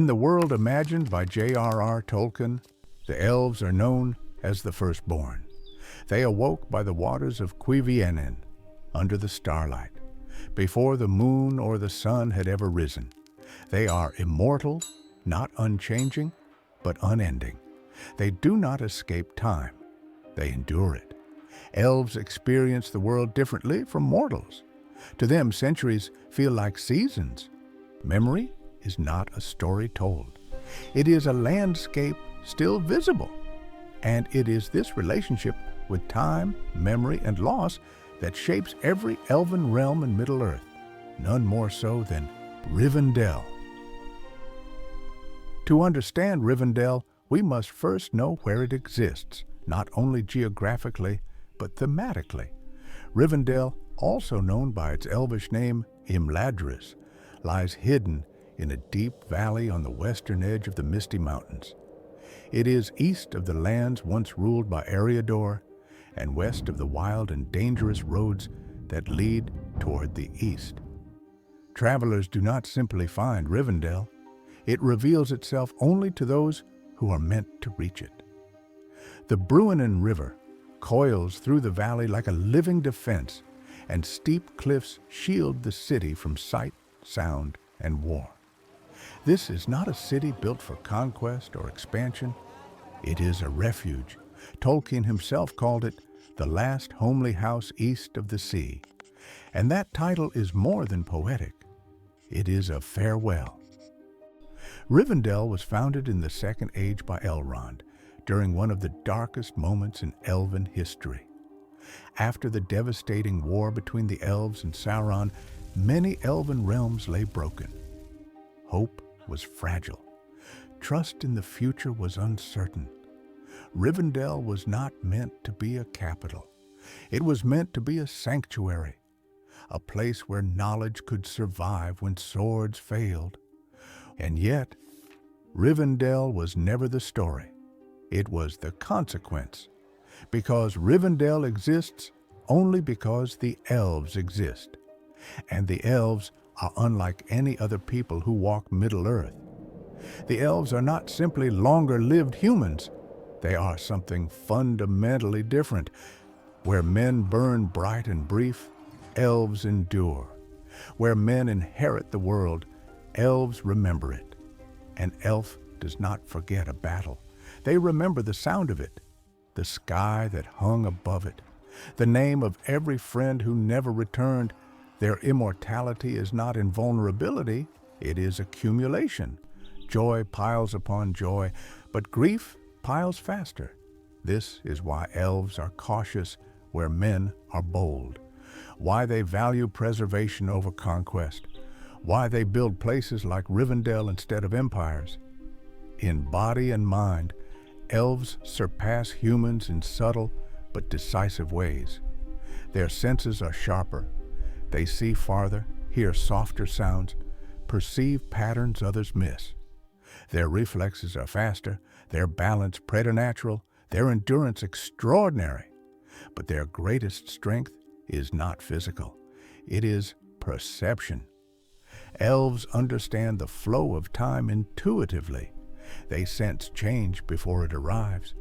In the world imagined by J.R.R. Tolkien, the elves are known as the Firstborn. They awoke by the waters of Cuiviénen, under the starlight, before the moon or the sun had ever risen. They are immortal, not unchanging, but unending. They do not escape time. They endure it. Elves experience the world differently from mortals. To them, centuries feel like seasons. Memory is not a story told. It is a landscape still visible. And it is this relationship with time, memory, and loss that shapes every elven realm in Middle-earth, none more so than Rivendell. To understand Rivendell, we must first know where it exists, not only geographically, but thematically. Rivendell, also known by its elvish name Imladris, lies hidden in a deep valley on the western edge of the Misty Mountains. It is east of the lands once ruled by Eriador and west of the wild and dangerous roads that lead toward the east. Travelers do not simply find Rivendell. It reveals itself only to those who are meant to reach it. The Bruinen River coils through the valley like a living defense, and steep cliffs shield the city from sight, sound, and war. This is not a city built for conquest or expansion. It is a refuge. Tolkien himself called it the last homely house east of the sea. And that title is more than poetic. It is a farewell. Rivendell was founded in the Second Age by Elrond, during one of the darkest moments in Elven history. After the devastating war between the elves and Sauron, many Elven realms lay broken. Hope was fragile. Trust in the future was uncertain. Rivendell was not meant to be a capital. It was meant to be a sanctuary, a place where knowledge could survive when swords failed. And yet, Rivendell was never the story. It was the consequence, because Rivendell exists only because the elves exist. And the elves are unlike any other people who walk Middle-earth. The elves are not simply longer-lived humans. They are something fundamentally different. Where men burn bright and brief, elves endure. Where men inherit the world, elves remember it. An elf does not forget a battle. They remember the sound of it, the sky that hung above it, the name of every friend who never returned. Their immortality is not invulnerability, it is accumulation. Joy piles upon joy, but grief piles faster. This is why elves are cautious where men are bold, why they value preservation over conquest, why they build places like Rivendell instead of empires. In body and mind, elves surpass humans in subtle but decisive ways. Their senses are sharper. They see farther, hear softer sounds, perceive patterns others miss. Their reflexes are faster, their balance preternatural, their endurance extraordinary. But their greatest strength is not physical. It is perception. Elves understand the flow of time intuitively. They sense change before it arrives,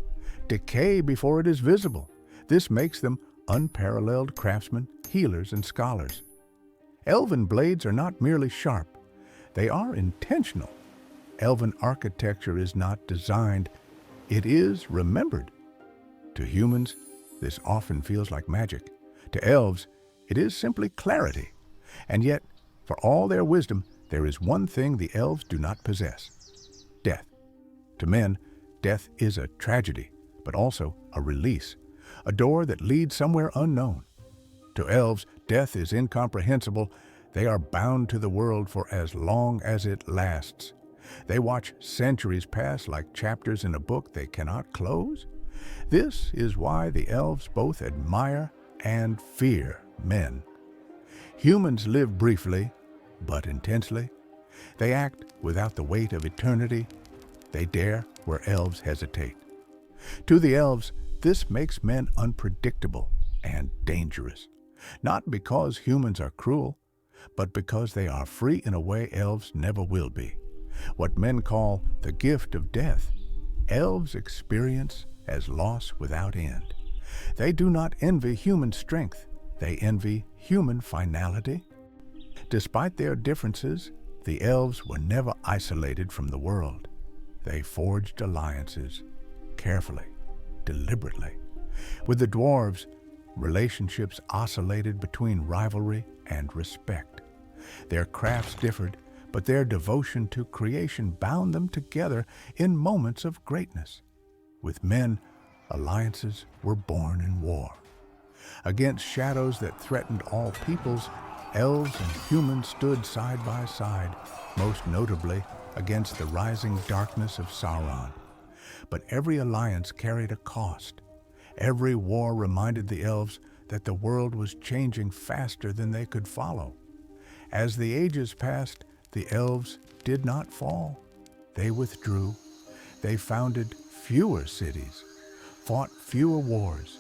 decay before it is visible. This makes them unparalleled craftsmen, healers, and scholars. Elven blades are not merely sharp. They are intentional. Elven architecture is not designed. It is remembered. To humans, this often feels like magic. To elves, it is simply clarity. And yet, for all their wisdom, there is one thing the elves do not possess: death. To men, death is a tragedy, but also a release, a door that leads somewhere unknown. To elves, death is incomprehensible. They are bound to the world for as long as it lasts. They watch centuries pass like chapters in a book they cannot close. This is why the elves both admire and fear men. Humans live briefly, but intensely. They act without the weight of eternity. They dare where elves hesitate. To the elves, this makes men unpredictable and dangerous. Not because humans are cruel, but because they are free in a way elves never will be. What men call the gift of death, elves experience as loss without end. They do not envy human strength, they envy human finality. Despite their differences, the elves were never isolated from the world. They forged alliances, carefully, deliberately. With the dwarves, relationships oscillated between rivalry and respect. Their crafts differed, but their devotion to creation bound them together in moments of greatness. With men, alliances were born in war. Against shadows that threatened all peoples, elves and humans stood side by side, most notably against the rising darkness of Sauron. But every alliance carried a cost. Every war reminded the elves that the world was changing faster than they could follow. As the ages passed, the elves did not fall. They withdrew. They founded fewer cities, fought fewer wars,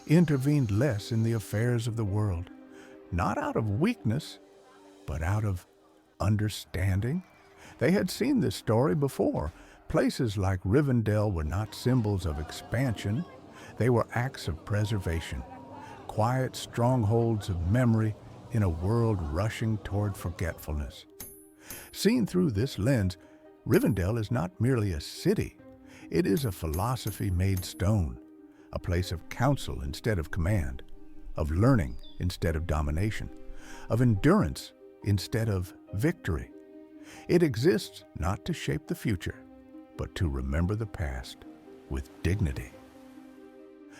intervened less in the affairs of the world, not out of weakness, but out of understanding. They had seen this story before. Places like Rivendell were not symbols of expansion. They were acts of preservation, quiet strongholds of memory in a world rushing toward forgetfulness. Seen through this lens, Rivendell is not merely a city. It is a philosophy made stone, a place of counsel instead of command, of learning instead of domination, of endurance instead of victory. It exists not to shape the future, but to remember the past with dignity.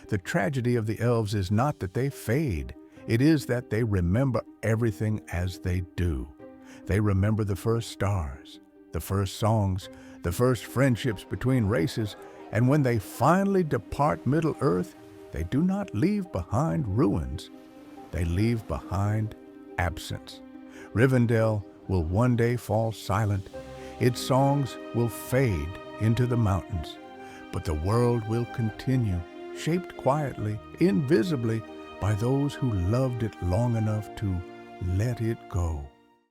The tragedy of the elves is not that they fade, it is that they remember everything as they do. They remember the first stars, the first songs, the first friendships between races, and when they finally depart Middle-earth, they do not leave behind ruins. They leave behind absence. Rivendell will one day fall silent. Its songs will fade into the mountains, but the world will continue, shaped quietly, invisibly, by those who loved it long enough to let it go.